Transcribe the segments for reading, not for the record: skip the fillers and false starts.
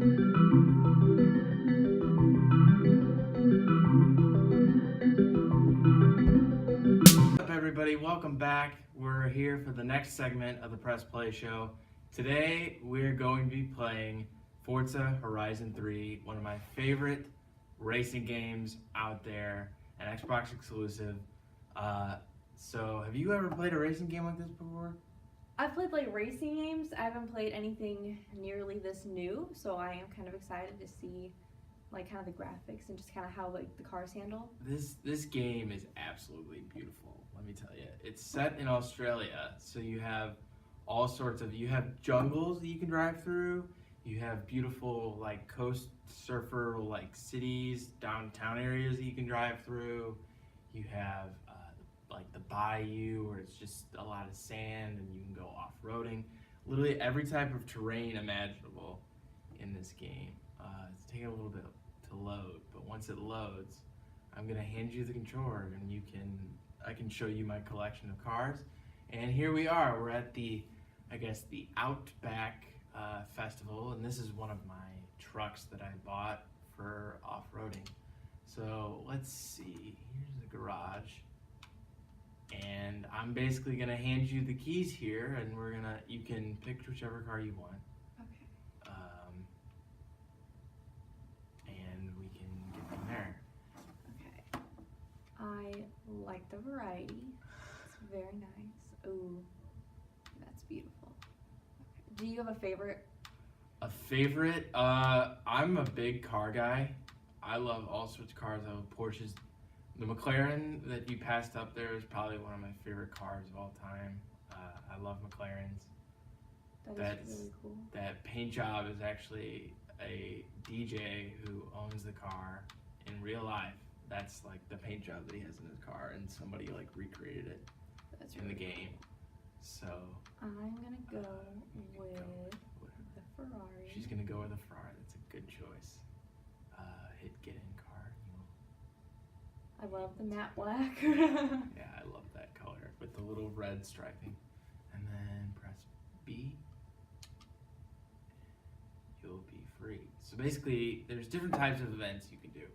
What's up, everybody? Welcome back. We're here for the next segment of the Press Play Show. Today, we're going to be playing Forza Horizon 3, one of my favorite racing games out there, an Xbox exclusive. So, have you ever played a racing game like this before? I've played like racing games. I haven't played anything nearly this new, so I am kind of excited to see like kind of the graphics and just kind of how like the cars handle. This game is absolutely beautiful. Let me tell you, it's set in Australia, so you have all sorts of jungles that you can drive through. You have beautiful like coast surfer like cities, downtown areas that you can drive through. You have like the bayou where it's just a lot of sand and you can go off-roading. Literally every type of terrain imaginable in this game. It's taking a little bit to load, but once it loads, I'm gonna hand you the controller and I can show you my collection of cars. And here we are. We're at the Outback Festival, and this is one of my trucks that I bought for off-roading. So let's see. Here's the garage. And I'm basically gonna hand you the keys here, and you can pick whichever car you want. Okay. And we can get from there. Okay. I like the variety. It's very nice. Ooh, that's beautiful. Okay. Do you have a favorite? A favorite? I'm a big car guy. I love all sorts of cars. I love Porsches. The McLaren that you passed up there is probably one of my favorite cars of all time. I love McLarens. That's really cool. That paint job is actually a DJ who owns the car in real life. That's like the paint job that he has in his car, and somebody like recreated it in the game. So I'm gonna go with the Ferrari. She's gonna go with the Ferrari. That's a good choice. Hit get in car. I love the matte black. Yeah, I love that color with the little red striping. And then press B. You'll be free. So basically, there's different types of events you can do.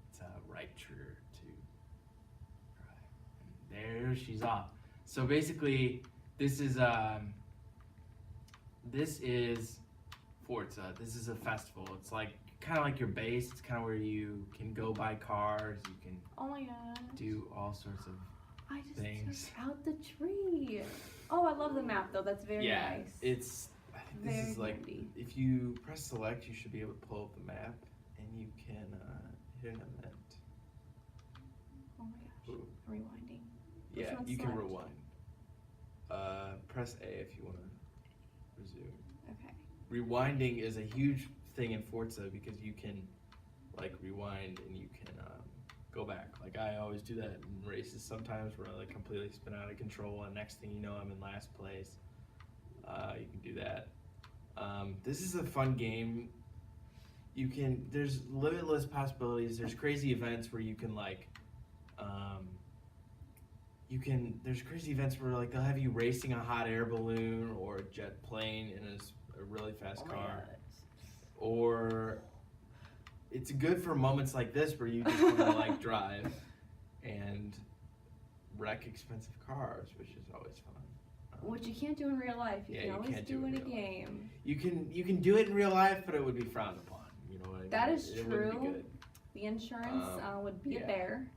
It's right trigger to drive. And there she's off. So basically, this is Forza. This is a festival. It's like kind of like your base. It's kind of where you can go buy cars. You can Oh my gosh. do all sorts of I just things. took out the tree. Oh, I love the map though. That's very nice. I think this Very is like, handy. if you press select, you should be able to pull up the map and you can hit an event. Oh my gosh. Ooh. Rewinding. Which Yeah, one's you can select? rewind. Press A if you want to resume. Okay. Rewinding is a huge thing in Forza because you can like rewind and you can go back. Like I always do that in races sometimes where I like completely spin out of control and next thing you know I'm in last place. You can do that. This is a fun game. There's limitless possibilities. There's crazy events where you can like there's crazy events where like they'll have you racing a hot air balloon or a jet plane in a really fast car. Or it's good for moments like this where you just want to like drive and wreck expensive cars, which is always fun. Which you can't do in real life. You can always can't do in a real life. game. You can do it in real life, but it would be frowned upon. You know what I mean? That is It wouldn't be true. good. The insurance would be a yeah. bear.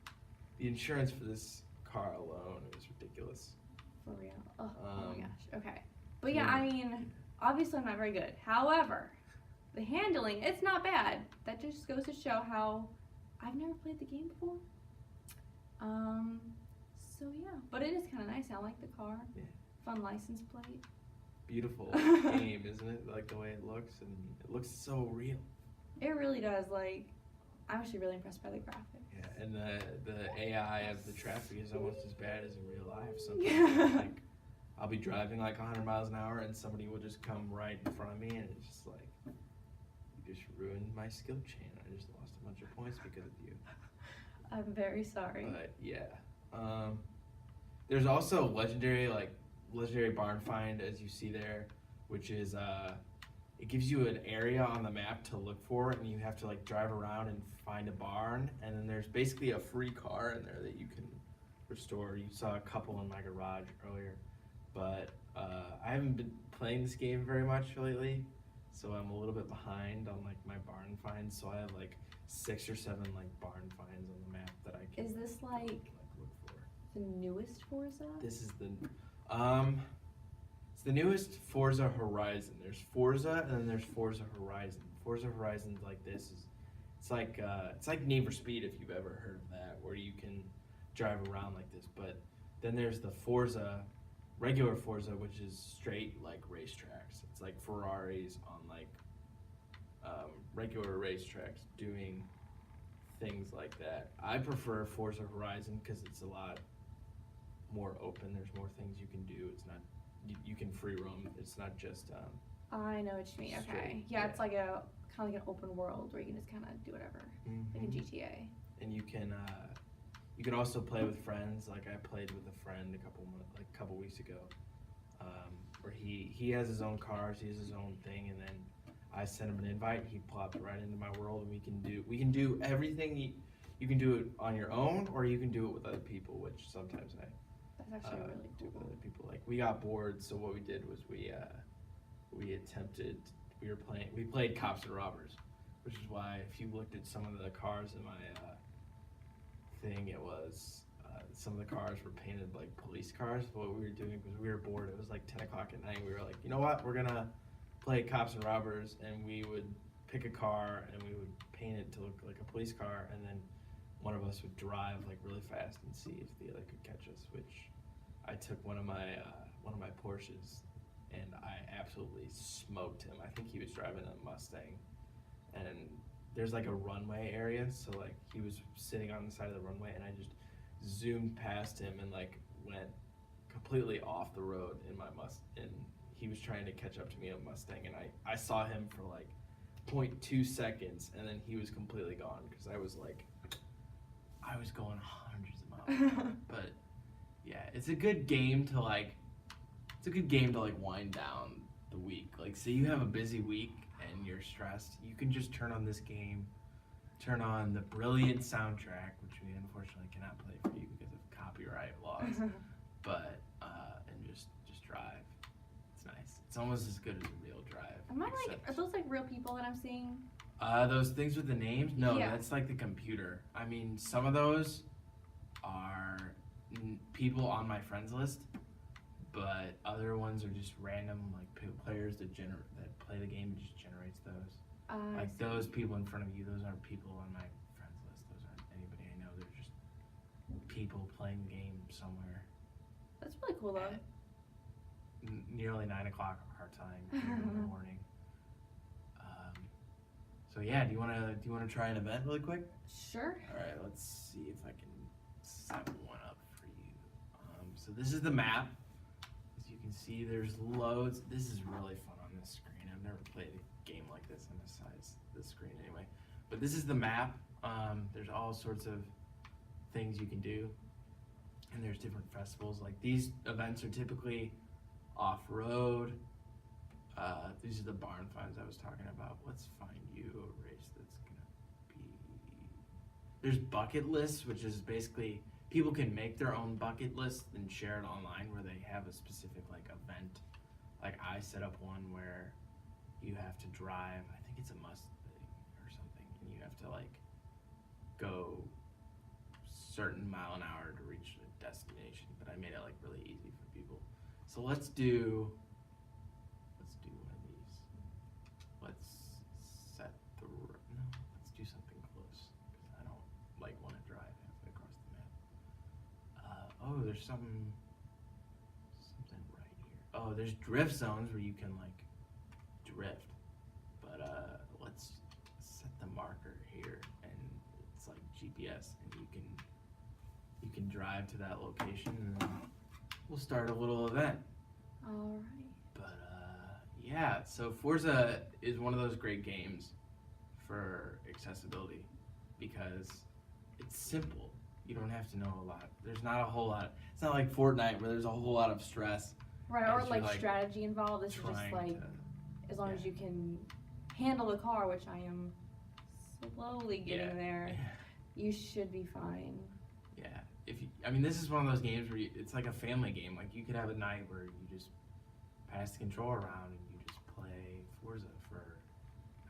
The insurance for this car alone is ridiculous. For real. Oh my gosh. Okay. But yeah. yeah, I mean, obviously I'm not very good. However, the handling, it's not bad. That just goes to show how I've never played the game before. So yeah, but it is kind of nice. I like the car. Yeah. Fun license plate. Beautiful game, isn't it? Like the way it looks, and it looks so real. It really does. Like, I'm actually really impressed by the graphics. Yeah, and the AI of the traffic is almost as bad as in real life. Sometimes like I'll be driving like 100 miles an hour, and somebody will just come right in front of me, and it's just like, you just ruined my skill chain. I just lost a bunch of points because of you. I'm very sorry. But yeah, there's also legendary barn find, as you see there, which is it gives you an area on the map to look for, and you have to like drive around and find a barn, and then there's basically a free car in there that you can restore. You saw a couple in my garage earlier, but I haven't been playing this game very much lately, so I'm a little bit behind on like my barn finds. So I have like 6 or 7 like barn finds on the map that I can. Is this like look for? the newest Forza? This is the it's the newest Forza Horizon. There's Forza and then there's Forza Horizon. Forza Horizon's like this is it's like Need for Speed if you've ever heard of that, where you can drive around like this. But then there's the Forza, regular Forza, which is straight like racetracks. It's like Ferraris on like regular racetracks doing things like that. I prefer Forza Horizon because it's a lot more open. There's more things you can do. It's not you can free roam. It's not just I know what you mean. straight, Okay. Yeah, it's like a kind of like an open world where you can just kind of do whatever, like in GTA. And you can also play with friends. Like I played with a friend a couple weeks ago, where he has his own cars, he has his own thing, and then I sent him an invite. He plopped right into my world, and we can do everything. You can do it on your own, or you can do it with other people, which sometimes I That's actually really do cool. with other people. Like we got bored, so what we did was we played Cops and Robbers, which is why if you looked at some of the cars in my thing, it was some of the cars were painted like police cars. What we were doing was we were bored. It was like 10 o'clock at night. We were like, you know what? We're gonna play Cops and Robbers, and we would pick a car and we would paint it to look like a police car, and then one of us would drive like really fast and see if the other could catch us. Which I took one of my Porsches, and I absolutely smoked him. I think he was driving a Mustang, and there's like a runway area, so like he was sitting on the side of the runway, and I just zoomed past him and like went completely off the road in my and he was trying to catch up to me in a Mustang, and I saw him for like 0.2 seconds, and then he was completely gone because I was going hundreds of miles an hour. But yeah, it's a good game to like wind down the week. Like, say you have a busy week and you're stressed, you can just turn on this game, turn on the brilliant soundtrack, which we unfortunately cannot play for you because of copyright laws, but and just drive. It's nice. It's almost as good as a real drive. Are those like real people that I'm seeing? Those things with the names? No, Yeah. That's like the computer. I mean, some of those are people on my friends list, but other ones are just random like players that play the game. It just generates those. Like those people in front of you, those aren't people on my friends list. Those aren't anybody I know. They're just people playing the game somewhere. That's really cool though. At nearly 9 o'clock our time in the morning. So yeah, do you wanna try an event really quick? Sure. All right, let's see if I can set one up for you. So this is the map. As you can see, there's loads. This is really fun on this screen. I've never played a game like this on this screen anyway. But this is the map. There's all sorts of things you can do, and there's different festivals. Like these events are typically off-road. These are the barn finds I was talking about. Let's find you a race that's gonna be. There's bucket lists, which is basically people can make their own bucket list and share it online, where they have a specific like event. Like I set up one where you have to drive. I think it's a Mustang or something, and you have to like go certain mile an hour to reach a destination. But I made it like really easy for people. So let's do one of these. Let's set the let's do something close because I don't like want to drive halfway across the map. Oh, there's something right here. Oh, there's drift zones where you can like drift. But let's set the marker here, and it's like GPS, and you can drive to that location, and then we'll start a little event. All right. But yeah, so Forza is one of those great games for accessibility because it's simple. You don't have to know a lot. There's not a whole lot. It's not like Fortnite where there's a whole lot of stress. Right, as or you're, like strategy involved. This is just trying like to- as long Yeah. as you can handle the car, which I am slowly getting there, you should be fine. Yeah. This is one of those games where it's like a family game. Like you could have a night where you just pass the controller around and you just play Forza for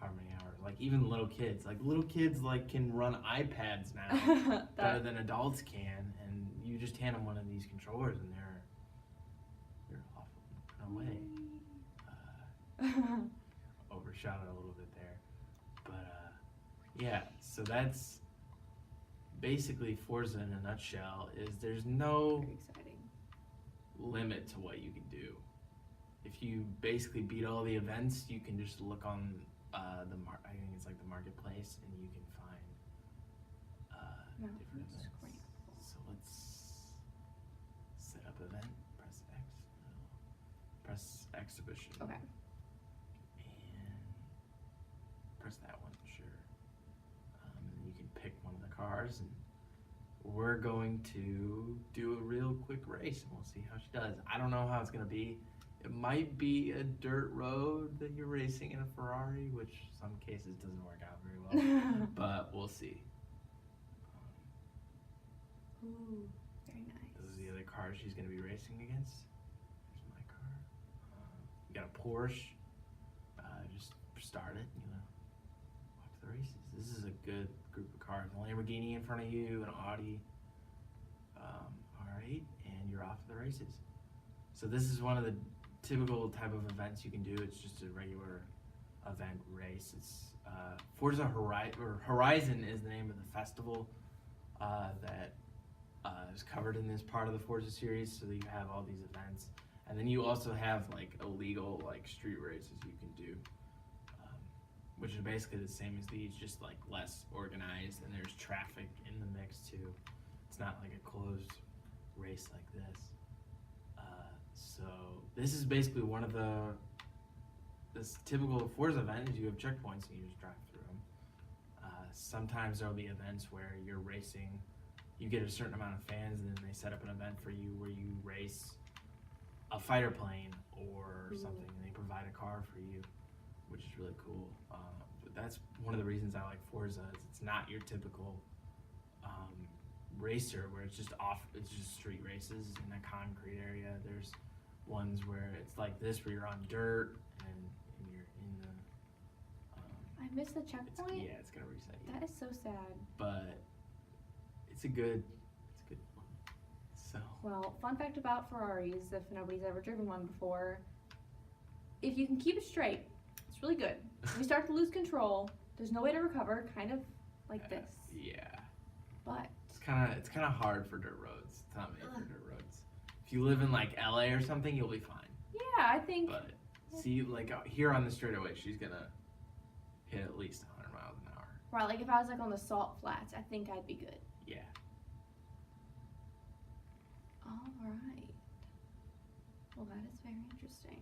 how many hours? Like even little kids. Like can run iPads now better than adults can, and you just hand them one of these controllers and they're off and away. Overshot it a little bit there, but yeah. So that's basically Forza in a nutshell. Is there's no Very exciting. limit to what you can do. If you basically beat all the events, you can just look on I think it's like the marketplace, and you can find different events. So let's set up event. Press X. No. Press exhibition. Okay. And press that one. Sure. And you can pick one of the cars, and we're going to do a real quick race, and we'll see how she does. I don't know how it's gonna be. It might be a dirt road that you're racing in a Ferrari, which some cases doesn't work out very well, but we'll see. Ooh, very nice. Those are the other cars she's going to be racing against. Here's my car. You got a Porsche. Just start it, watch the races. This is a good group of cars. A Lamborghini in front of you, an Audi. All right, and you're off to the races. So this is one of the typical type of events you can do. It's just a regular event race. It's Forza Horizon is the name of the festival that is covered in this part of the Forza series. So that you have all these events, and then you also have like illegal like street races you can do, which are basically the same as these, just like less organized, and there's traffic in the mix too. It's not like a closed race like this. So this is basically one of this typical Forza event is you have checkpoints and you just drive through them. Sometimes there'll be events where you're racing, you get a certain amount of fans, and then they set up an event for you where you race a fighter plane or something, and they provide a car for you, which is really cool. But that's one of the reasons I like Forza is it's not your typical racer where it's just street races in a concrete area. There's ones where it's like this where you're on dirt and you're in the I missed the checkpoint. it's gonna reset you. That is so sad. But it's a good one. So Well, fun fact about Ferraris, if nobody's ever driven one before, if you can keep it straight, it's really good. If you start to lose control, there's no way to recover, kind of like this. Yeah. But It's kind of hard for dirt roads. It's not made for dirt roads. If you live in like LA or something, you'll be fine. yeah, I think. But see, like here on the straightaway, she's gonna hit at least 100 miles an hour. Right, like if I was like on the salt flats, I think I'd be good. Yeah. All right. Well, that is very interesting.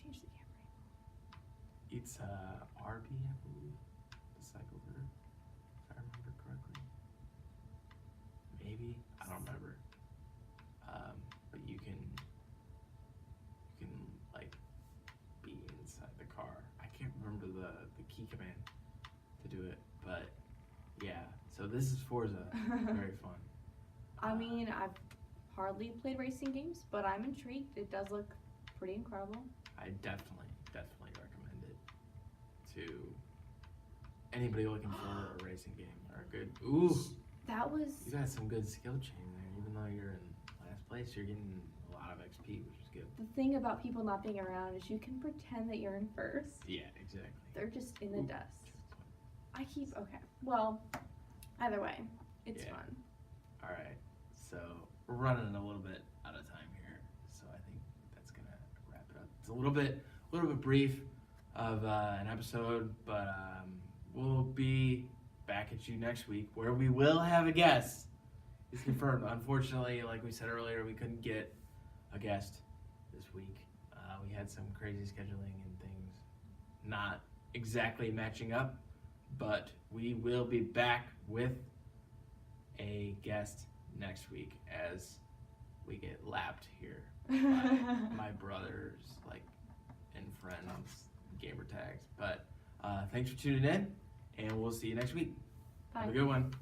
Change the camera. It's RB, I believe, the cycle group, if I remember correctly. Maybe, I don't remember. But you can like be inside the car. I can't remember the key command to do it, but yeah. So this is Forza, very fun. I mean, I've hardly played racing games, but I'm intrigued. It does look pretty incredible. I definitely recommend it to anybody looking for a racing game or a good. Ooh, That was. you got some good skill chain there. Even though you're in last place, you're getting a lot of XP, which is good. The thing about people not being around is you can pretend that you're in first. Yeah, exactly. They're just in the Ooh, dust. Okay. Well, either way, it's Yeah. fun. All right, so we're running a little bit out of time here, so I think that's gonna wrap it up. It's a little bit brief of an episode, but we'll be back at you next week where we will have a guest. It's confirmed. Unfortunately, like we said earlier, we couldn't get a guest this week. We had some crazy scheduling and things not exactly matching up, but we will be back with a guest next week as we get lapped here by my brother's like friend on gamer tags. But thanks for tuning in, and we'll see you next week. Bye. Have a good one.